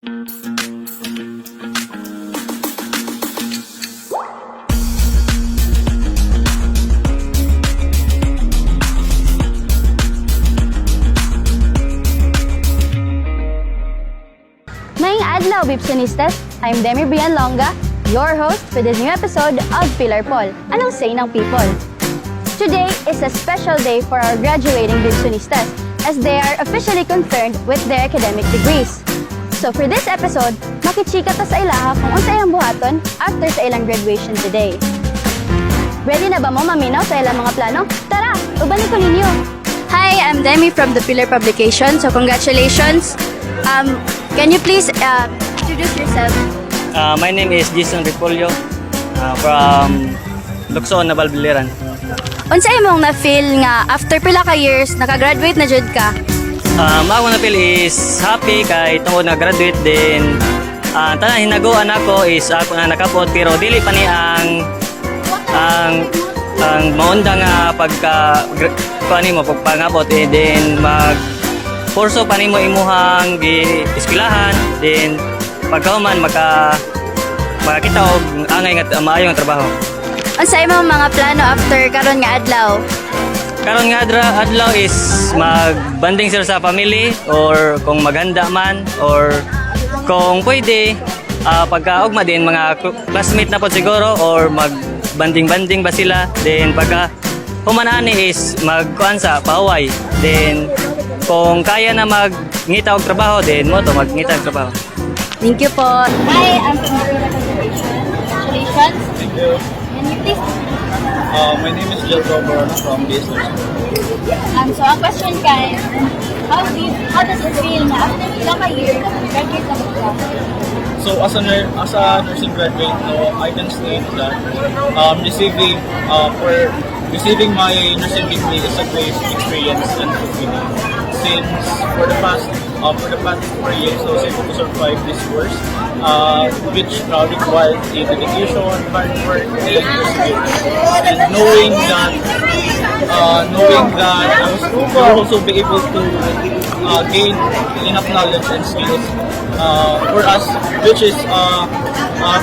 Ngayong adlaw, Bibsonistas, I'm Demi Brian Longa, your host for this new episode of Pillar Paul, Anong Say ng People. Today is a special day for our graduating Bibsonistas as they are officially confirmed with their academic degrees. So for this episode, makichika ta sa ilaha kung unsay ang buhaton after sa ilang graduation today. Ready na ba mo maminaw sa ilang mga plano? Tara, ubanin ko ninyo! Hi, I'm Demi from the Pillar Publication, so congratulations! Can you please introduce yourself? My name is Jason Ripolio from Lukson, Nabalbiliran. Unsa imong na-feel nga after pila ka years naka-graduate na jud ka? Ako na feel is happy kay tungod na graduate din. Tanan hinaguan ako is ako na nakapot pero dili pa ni ang maunda nga pagka kuani mo pagpangabot din mag kurso pa nimo imuhang gi eskwelahan din pagkahuman makakita og angay nga maayo nga trabaho. Unsa imong mga plano after karon nga adlaw? Karon nga adlaw is magbanding sila sa family or kung maghanda man or kung pwede pagkaugma din mga classmate na po siguro or magbanding-banding ba sila then pagka humanani is magkuan sa pahuway then kung kaya na magngita og trabaho din mo to magngita og trabaho. Thank you po. Hi, I'm from the Congratulations. Thank you. Can you please? My name is Jill Roberto from BSO. So ang question kay, how does it feel na after ilang ka year graduate na ka? So as a nursing graduate, I can state that receiving my nursing degree is a great experience and fulfilling. Since for the past 4 years, I was able to survive this course, which required a dedication, hard work, and perseverance. And knowing that I will also be able to gain enough knowledge and skills for us, which is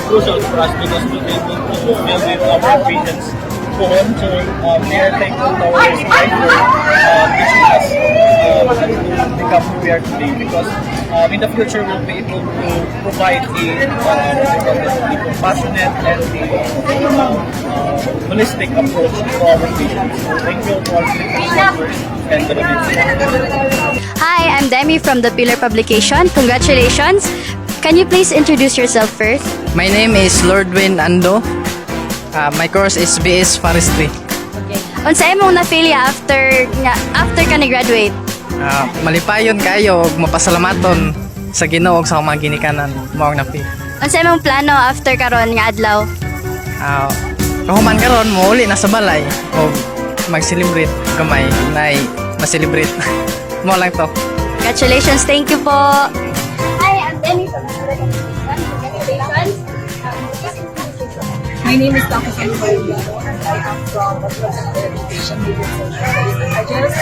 crucial for us because we'll be able to build with our patients. So we are thankful to our supervisor teaching us to become who we are today because in the future we'll be able to provide a compassionate and a holistic approach to our patients. So thank you to our supervisors and the Hi, I'm Demi from the Pillar Publication. Congratulations. Can you please introduce yourself first? My name is Lordwin Ando. My course is BS Forestry. Okay. Unsa imong na-feel after ka ni-graduate? Malipayon kayo ug mapasalamaton sa Ginoo ug sa mga ginikanan mao ang na-feel. Unsa imong plano after karon nga adlaw? Kahuman karon mouli na sa balay ug mag-celebrate gamay nay ma-celebrate. Mo lang to. Congratulations. Thank you po. Hi, I'm Demi from the Congratulations. My name is Dr. Sandoval. I am from Bachelor Education Medium Social Studies. I just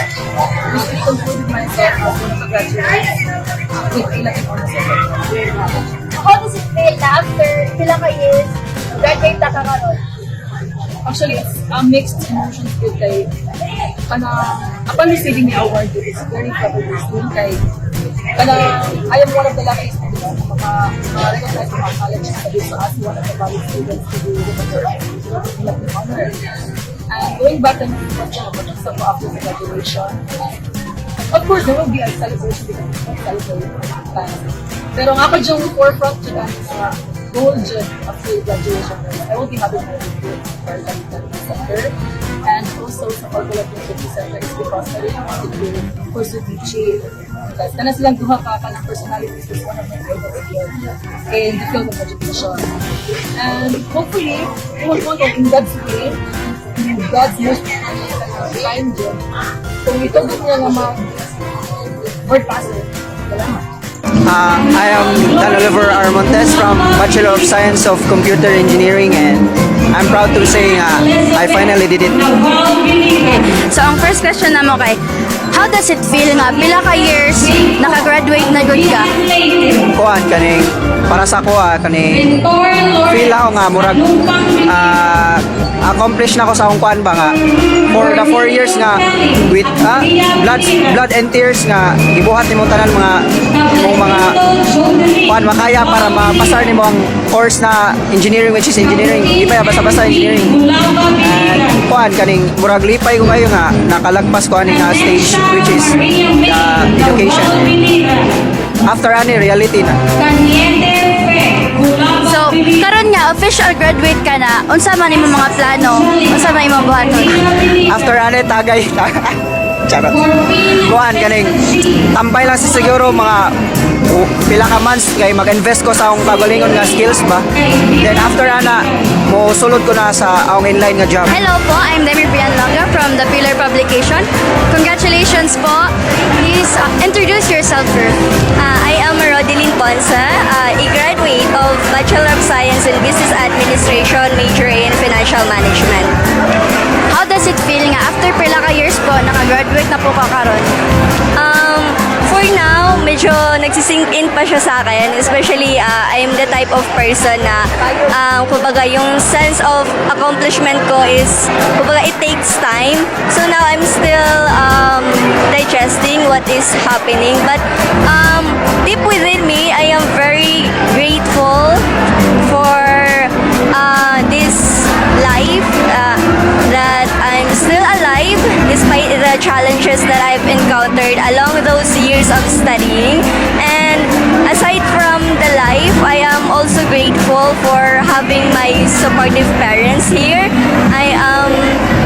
recently concluded myself as one of the graduates with ilang honors. How does it feel na after pila ka years graduate na ka karon? Actually, it's mixed emotions with kay upon receiving the award, it's very proud kay I am one of the lucky students na maka-recognize mga college studies so as one of the college students to do the honor. And going back to the question about the after the graduation, of course, there will be a celebration because it's a celebration time. Pero nga pa dyan forefront dyan sa goal dyan after graduation, I will be having my review for December. And also sa Pagkulating December is because I really wanted to pursue teaching. Because kana silang duha ka ng personalities is one of my idols here in the field of education. And hopefully, we will go in God's way, in God's most time dyan. Kung ito din niya nga word pastor. Salamat. I am Dan Oliver Armontes from Bachelor of Science of Computer Engineering and I'm proud to say I finally did it. So ang first question na mo kay, How does it feel nga pila ka years naka-graduate na good ka? Kuan kaning para sa kuha kaning feel ako nga murag accomplish na ko sa akong kuan ba nga for the 4 years nga with blood and tears nga gibuhat nimo tanan mga kuan makaya para mapasar nimo ang course na engineering, which is engineering, di pa basta-basta engineering. And kuan kaning murag lipay ko kayo nga nakalagpas ko ani nga stage, which is the education. After ani reality na. So, karon nga official graduate ka na. Unsa man imong mga plano? Unsa man imong buhaton? After ani tagay. Charot. Kuan kaning tambay lang sa siguro mga pila ka months kay mag-invest ko sa akong kagalingon nga skills ba. Then after ana mo sulod ko na sa akong inline nga job. Hello po, I'm Demi Brian Longa from the Pillar Publication. Congratulations po. Please introduce yourself, sir. I am Rodeline Ponsa, a graduate of Bachelor of Science in Business Administration, major in Financial Management. How does it feel nga after pila ka years po naka-graduate na po ka karon? For now, medyo nagsisink in pa siya sa akin. Especially, I'm the type of person na, kumbaga, yung sense of accomplishment ko is, kumbaga, it takes time. So now, I'm still digesting what is happening. But deep within me, I am very grateful for this life, that I'm still alive despite the challenges that I've encountered along those years of studying. And aside from the life, I am also grateful for having my supportive parents here. I am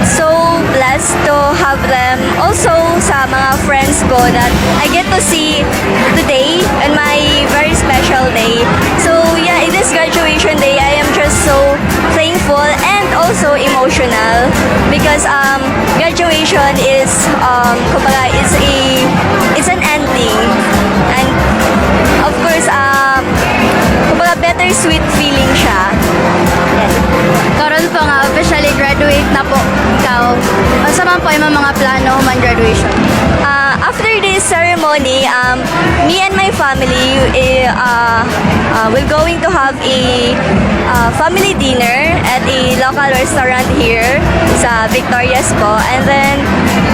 so blessed to have them also sa mga friends ko that I get to see today on my very special day. So yeah, in this graduation day, I am just so thankful and also emotional because graduation is kumbaga it's an ending, and of course kumbaga bittersweet feeling siya. Karon po nga officially graduate na po ikaw. Unsa man po imong mga plano man graduation? After this ceremony, me and my family will going to have a family dinner at a local restaurant here sa Victorias po. And then,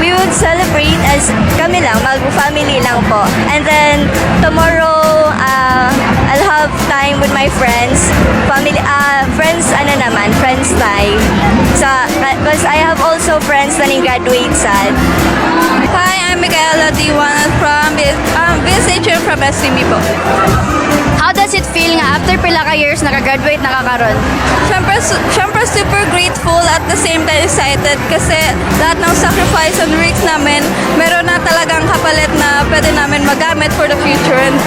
we would celebrate as kami lang, mag-family lang po. And then, tomorrow, I'll have time with my friends. Friends time. Because I have also friends na graduate sad. Hi, I'm Michaela Diwan from BSHM from SCB po. How does it feel nga after pila ka years naka-graduate na ka karon? Siyempre super grateful at the same time excited kasi lahat ng sacrifice and risks namin, meron na talagang kapalit na pwede namin magamit for the future. And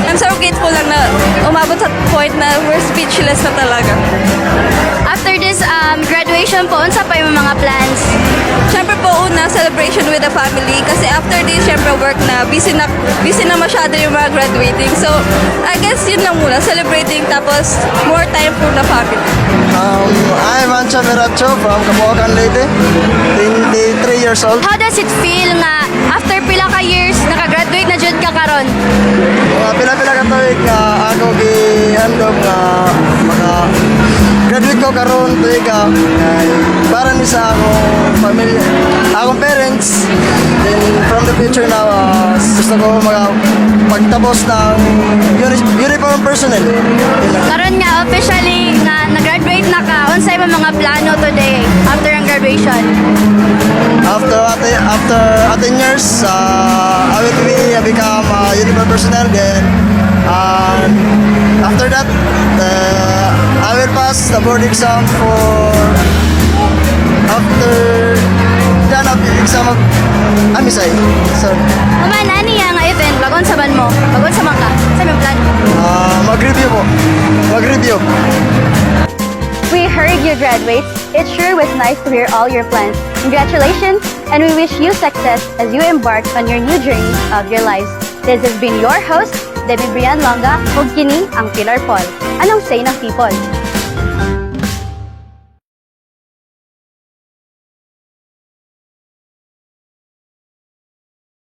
I'm so grateful lang na umabot sa point na we're speechless na talaga. After this graduation po, unsa pa yung mga plans? Siyempre po una, celebration with the family kasi after this, siyempre work na, busy na masyado yung mga graduating. So, I guess yun lang muna, celebrating tapos more time for the family. I'm Ancha Miracho from Kabuokan, Leyte, 23 years old. How does it feel nga after pila ka years naka-graduate na jud ka karon? Pila-pila ka tuig nga ako gihandog nga graduate ko karon tuig para ni sa akong family, akong parents. Then from the future now, gusto ko pagtapos ng uniform personnel. Karon nga officially nga nag-graduate na ka, unsay imong mga plano today after ang graduation? After 10 years, I will become a uniform personnel. Then after that, I will pass the board exam for after done of exam of Amisay. Sorry. Kuman ani nga event bagon sa ban mo? Bagon sa man ka? Sa imong plan? Mag-review po. Mag-review. We heard you graduate. It sure was nice to hear all your plans. Congratulations, and we wish you success as you embark on your new journey of your lives. This has been your host, Demi Brian Longa, ug kini ang Pilar Paul. Anong say ng people?